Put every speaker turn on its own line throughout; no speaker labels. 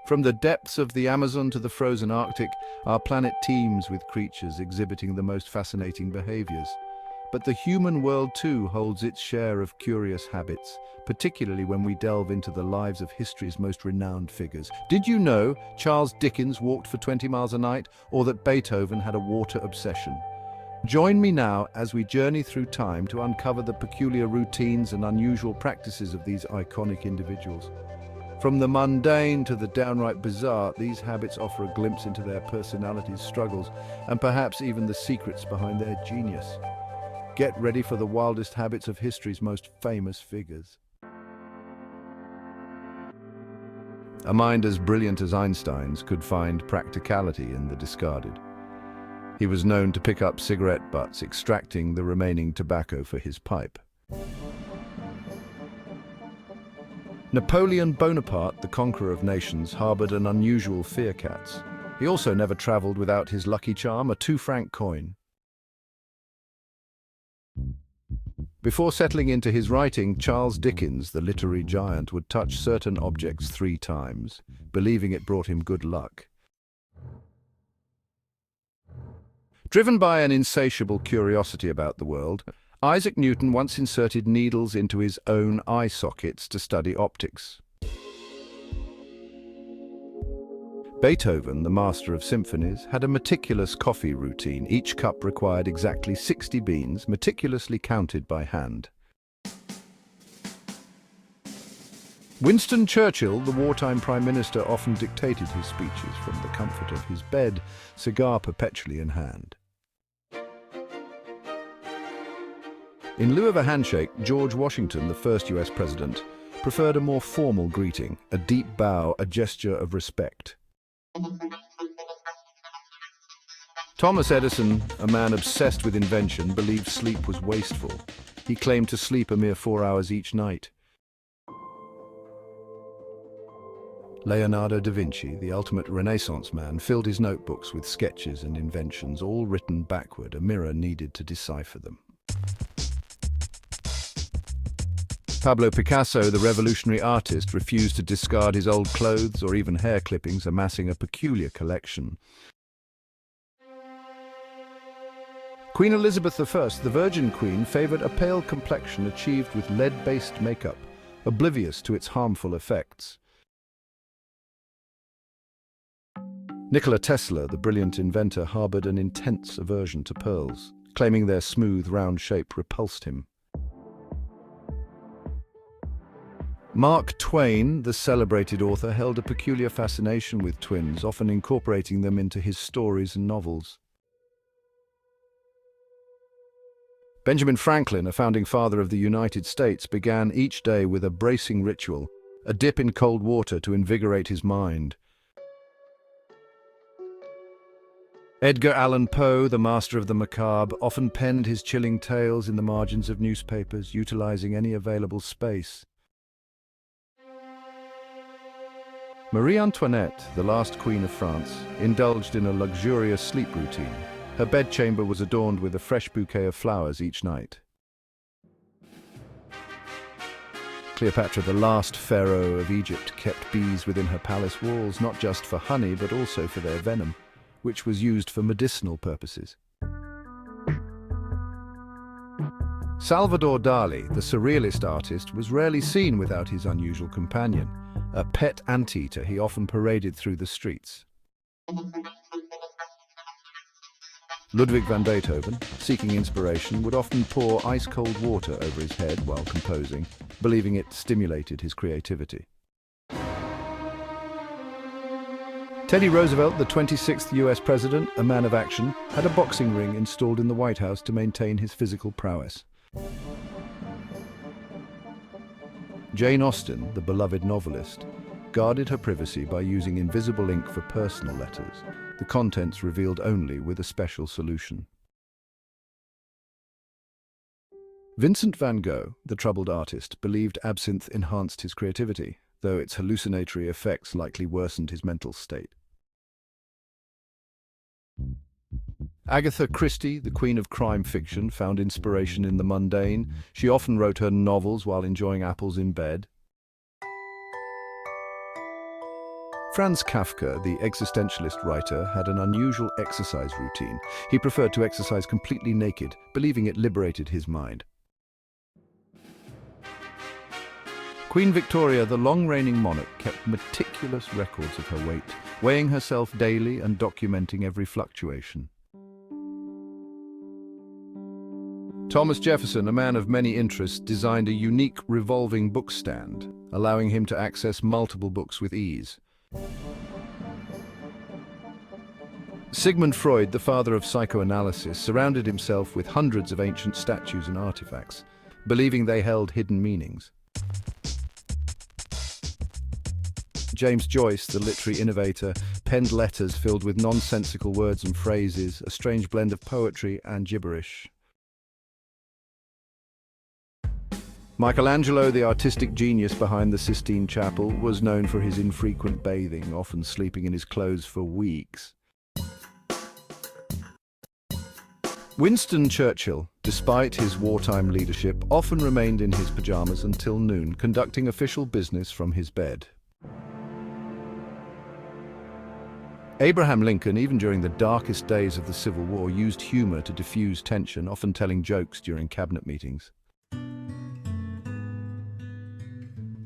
From the depths of the Amazon to the frozen Arctic, our planet teems with creatures exhibiting the most fascinating behaviors. But the human world too holds its share of curious habits, particularly when we delve into the lives of history's most renowned figures. Did you know Charles Dickens walked for 20 miles a night, or that Beethoven had a water obsession? Join me now as we journey through time to uncover the peculiar routines and unusual practices of these iconic individuals. From the mundane to the downright bizarre, these habits offer a glimpse into their personalities, struggles, and perhaps even the secrets behind their genius. Get ready for the wildest habits of history's most famous figures. A mind as brilliant as Einstein's could find practicality in the discarded. He was known to pick up cigarette butts, extracting the remaining tobacco for his pipe. Napoleon Bonaparte, the conqueror of nations, harbored an unusual fear cats. He also never traveled without his lucky charm, a 2-franc coin. Before settling into his writing, Charles Dickens, the literary giant, would touch certain objects 3 times, believing it brought him good luck. Driven by an insatiable curiosity about the world, Isaac Newton once inserted needles into his own eye sockets to study optics. Beethoven, the master of symphonies, had a meticulous coffee routine. Each cup required exactly 60 beans, meticulously counted by hand. Winston Churchill, the wartime prime minister, often dictated his speeches from the comfort of his bed, cigar perpetually in hand. In lieu of a handshake, George Washington, the first US president, preferred a more formal greeting, a deep bow, a gesture of respect. Thomas Edison, a man obsessed with invention, believed sleep was wasteful. He claimed to sleep a mere 4 hours each night. Leonardo da Vinci, the ultimate Renaissance man, filled his notebooks with sketches and inventions, all written backward, a mirror needed to decipher them. Pablo Picasso, the revolutionary artist, refused to discard his old clothes or even hair clippings, amassing a peculiar collection. Queen Elizabeth I, the Virgin Queen, favored a pale complexion achieved with lead-based makeup, oblivious to its harmful effects. Nikola Tesla, the brilliant inventor, harbored an intense aversion to pearls, claiming their smooth, round shape repulsed him. Mark Twain, the celebrated author, held a peculiar fascination with twins, often incorporating them into his stories and novels. Benjamin Franklin, a founding father of the United States, began each day with a bracing ritual, a dip in cold water to invigorate his mind. Edgar Allan Poe, the master of the macabre, often penned his chilling tales in the margins of newspapers, utilizing any available space. Marie Antoinette, the last Queen of France, indulged in a luxurious sleep routine. Her bedchamber was adorned with a fresh bouquet of flowers each night. Cleopatra, the last pharaoh of Egypt, kept bees within her palace walls, not just for honey, but also for their venom, which was used for medicinal purposes. Salvador Dali, the surrealist artist, was rarely seen without his unusual companion, a pet anteater he often paraded through the streets. Ludwig van Beethoven, seeking inspiration, would often pour ice-cold water over his head while composing, believing it stimulated his creativity. Teddy Roosevelt, the 26th US president, a man of action, had a boxing ring installed in the White House to maintain his physical prowess. Jane Austen, the beloved novelist, guarded her privacy by using invisible ink for personal letters, the contents revealed only with a special solution. Vincent van Gogh, the troubled artist, believed absinthe enhanced his creativity, though its hallucinatory effects likely worsened his mental state. Agatha Christie, the queen of crime fiction, found inspiration in the mundane. She often wrote her novels while enjoying apples in bed. Franz Kafka, the existentialist writer, had an unusual exercise routine. He preferred to exercise completely naked, believing it liberated his mind. Queen Victoria, the long-reigning monarch, kept meticulous records of her weight, weighing herself daily and documenting every fluctuation. Thomas Jefferson, a man of many interests, designed a unique revolving book stand, allowing him to access multiple books with ease. Sigmund Freud, the father of psychoanalysis, surrounded himself with hundreds of ancient statues and artifacts, believing they held hidden meanings. James Joyce, the literary innovator, penned letters filled with nonsensical words and phrases, a strange blend of poetry and gibberish. Michelangelo, the artistic genius behind the Sistine Chapel, was known for his infrequent bathing, often sleeping in his clothes for weeks. Winston Churchill, despite his wartime leadership, often remained in his pajamas until noon, conducting official business from his bed. Abraham Lincoln, even during the darkest days of the Civil War, used humor to diffuse tension, often telling jokes during cabinet meetings.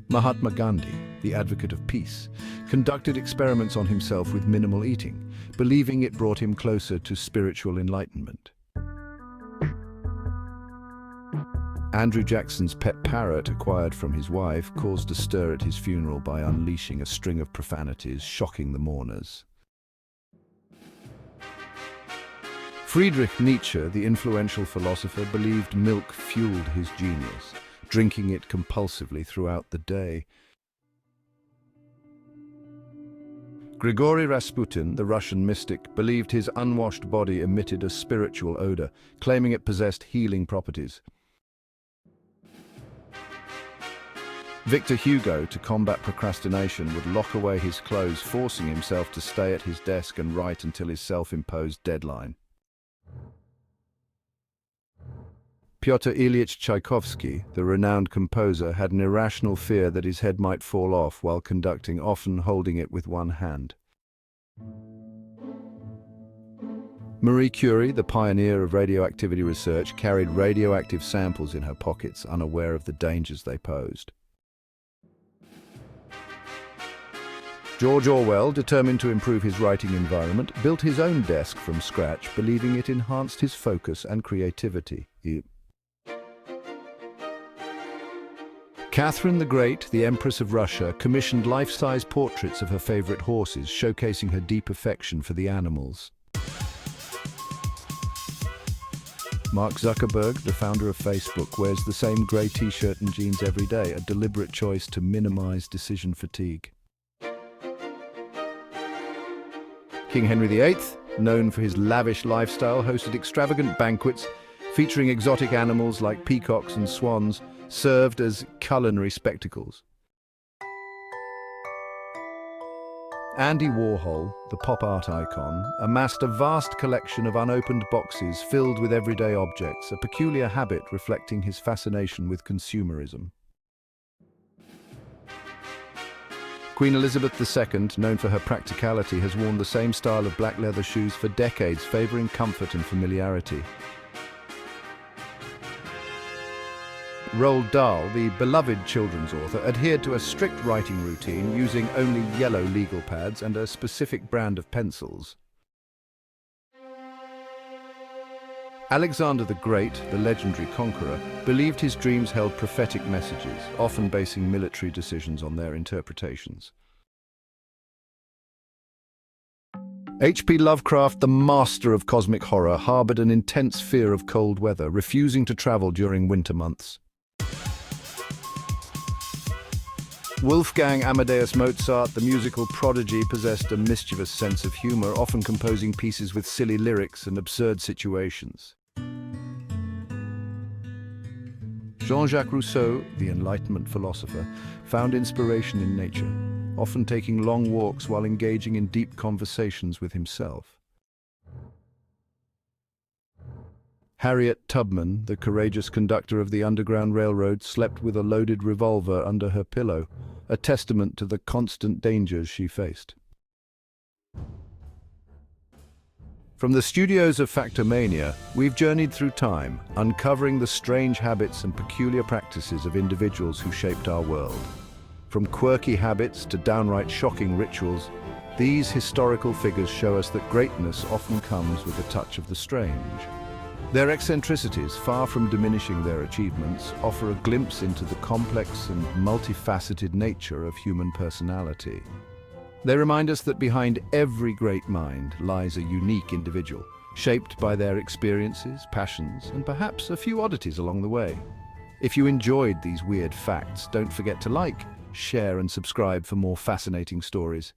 Mahatma Gandhi, the advocate of peace, conducted experiments on himself with minimal eating, believing it brought him closer to spiritual enlightenment. Andrew Jackson's pet parrot, acquired from his wife, caused a stir at his funeral by unleashing a string of profanities, shocking the mourners. Friedrich Nietzsche, the influential philosopher, believed milk fueled his genius, drinking it compulsively throughout the day. Grigory Rasputin, the Russian mystic, believed his unwashed body emitted a spiritual odor, claiming it possessed healing properties. Victor Hugo, to combat procrastination, would lock away his clothes, forcing himself to stay at his desk and write until his self-imposed deadline. Pyotr Ilyich Tchaikovsky, the renowned composer, had an irrational fear that his head might fall off while conducting, often holding it with one hand. Marie Curie, the pioneer of radioactivity research, carried radioactive samples in her pockets, unaware of the dangers they posed. George Orwell, determined to improve his writing environment, built his own desk from scratch, believing it enhanced his focus and creativity. Catherine the Great, the Empress of Russia, commissioned life-size portraits of her favorite horses, showcasing her deep affection for the animals. Mark Zuckerberg, the founder of Facebook, wears the same grey t-shirt and jeans every day, a deliberate choice to minimize decision fatigue. King Henry VIII, known for his lavish lifestyle, hosted extravagant banquets featuring exotic animals like peacocks and swans, served as culinary spectacles. Andy Warhol, the pop art icon, amassed a vast collection of unopened boxes filled with everyday objects, a peculiar habit reflecting his fascination with consumerism. Queen Elizabeth II, known for her practicality, has worn the same style of black leather shoes for decades, favoring comfort and familiarity. Roald Dahl, the beloved children's author, adhered to a strict writing routine, using only yellow legal pads and a specific brand of pencils. Alexander the Great, the legendary conqueror, believed his dreams held prophetic messages, often basing military decisions on their interpretations. H.P. Lovecraft, the master of cosmic horror, harbored an intense fear of cold weather, refusing to travel during winter months. Wolfgang Amadeus Mozart, the musical prodigy, possessed a mischievous sense of humor, often composing pieces with silly lyrics and absurd situations. Jean-Jacques Rousseau, the Enlightenment philosopher, found inspiration in nature, often taking long walks while engaging in deep conversations with himself. Harriet Tubman, the courageous conductor of the Underground Railroad, slept with a loaded revolver under her pillow, a testament to the constant dangers she faced. From the studios of Factomania, we've journeyed through time, uncovering the strange habits and peculiar practices of individuals who shaped our world. From quirky habits to downright shocking rituals, these historical figures show us that greatness often comes with a touch of the strange. Their eccentricities, far from diminishing their achievements, offer a glimpse into the complex and multifaceted nature of human personality. They remind us that behind every great mind lies a unique individual, shaped by their experiences, passions, and perhaps a few oddities along the way. If you enjoyed these weird facts, don't forget to like, share, and subscribe for more fascinating stories.